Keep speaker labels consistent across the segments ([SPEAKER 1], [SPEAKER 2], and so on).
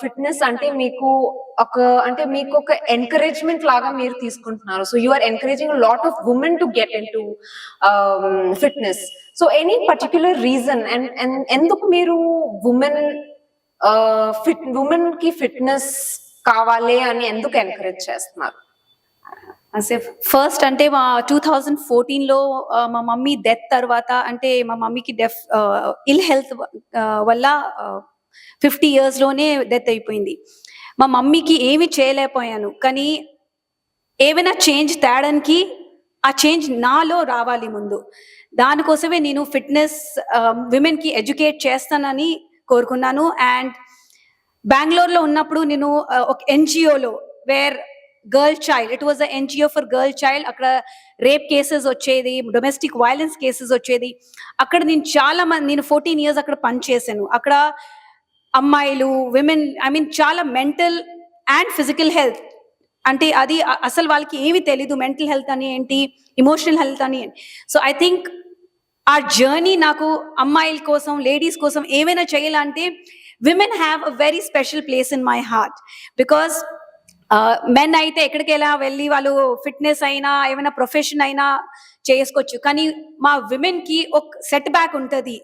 [SPEAKER 1] Fitness అంటే మీకు ఒక ఎంకరేజ్‌మెంట్ లాగా మీరు తీసుకుంటున్నారు. So you are encouraging a lot of women to get into fitness. So any particular reason and ఎందుకు మీరు వుమెన్‌కి ఫిట్‌నెస్ కావాలి అని ఎందుకు ఎంకరేజ్ చేస్తున్నారు?
[SPEAKER 2] అసే ఫస్ట్ అంటే మా 2014లో మా మమ్మీ డెత్ తర్వాత అంటే మా మమ్మీకి ఇల్ హెల్త్ వల్ల 50 ఇయర్స్లోనే డెత్ అయిపోయింది. మా మమ్మీకి ఏమి చేయలేకపోయాను, కానీ ఏమైనా చేంజ్ తేడానికి ఆ చేంజ్ నాలో రావాలి ముందు. దానికోసమే నేను ఫిట్నెస్ విమెన్కి ఎడ్యుకేట్ చేస్తానని కోరుకున్నాను. అండ్ బెంగళూరులో ఉన్నప్పుడు నేను ఒక ఎన్జిఓలో where girl child, it was a NGO for girl child, అక్కడ రేప్ కేసెస్ వచ్చేది, డొమెస్టిక్ వైలెన్స్ కేసెస్ వచ్చేది. అక్కడ నేను 14 ఇయర్స్ అక్కడ పనిచేశాను. అక్కడ అమ్మాయిలు విమెన్ చాలా మెంటల్ అండ్ ఫిజికల్ హెల్త్ అంటే అది అసలు వాళ్ళకి ఏమి తెలీదు, మెంటల్ హెల్త్ అని ఏంటి, ఎమోషనల్ హెల్త్ అని ఏంటి. సో ఐ థింక్ ఆ జర్నీ నాకు అమ్మాయిల కోసం, లేడీస్ కోసం ఏమైనా చేయాలంటే women have a very special place in my heart. Because men అయితే ఎక్కడికెలా వెళ్ళి వాళ్ళు ఫిట్నెస్ అయినా ఏమైనా ప్రొఫెషన్ అయినా చేసుకోవచ్చు, కానీ మా విమెన్కి ఒక సెట్ బ్యాక్ ఉంటుంది.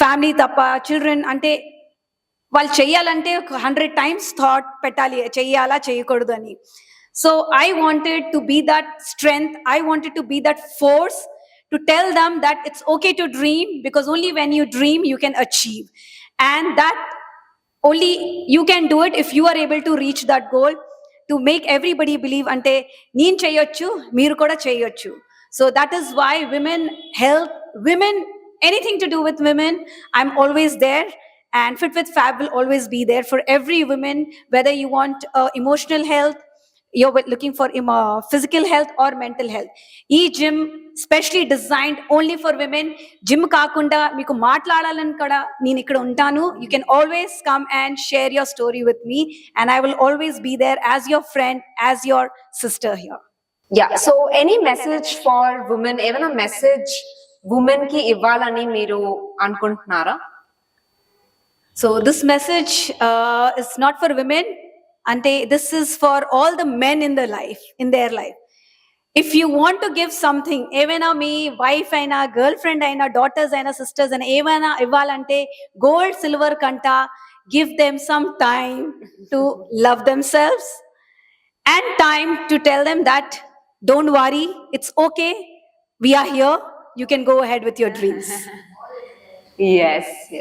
[SPEAKER 2] ఫ్యామిలీ తప్ప చిల్డ్రన్ అంటే వాళ్ళు చెయ్యాలంటే 100 times థాట్ పెట్టాలి, చెయ్యాలా చేయకూడదు అని. So I wanted to be that strength, I wanted to be that force to tell them that it's okay to dream, because only when you dream you can achieve, and that only you can do it if you are able to reach that goal, to make everybody believe ante neen cheyochu meer kuda cheyochu. So that is why women health, women, anything to do with women, I'm always there, and Fit with Fab will always be there for every woman, whether you want emotional health, you're looking for physical health or mental health. Ee gym specially designed only for women. Gym kaakunda meeku maatladalani kuda nenu ikkada untanu. You can always come and share your story with me, and I will always be there as your friend, as your sister here.
[SPEAKER 1] Yeah, so any message for women, even a message women ki ivvalani meeru anukuntunnara?
[SPEAKER 2] So this message is not for women, ante this is for all the men in their life. If you want to give something, ఏమైనా మీ wife అయినా, girl friend అయినా, daughters అయినా, sisters అయినా ఏమైనా ఇవ్వాలంటే gold silver కంట give them some time to love themselves and time to tell them that don't worry, it's okay, we are here, you can go ahead with your dreams.
[SPEAKER 1] Yes.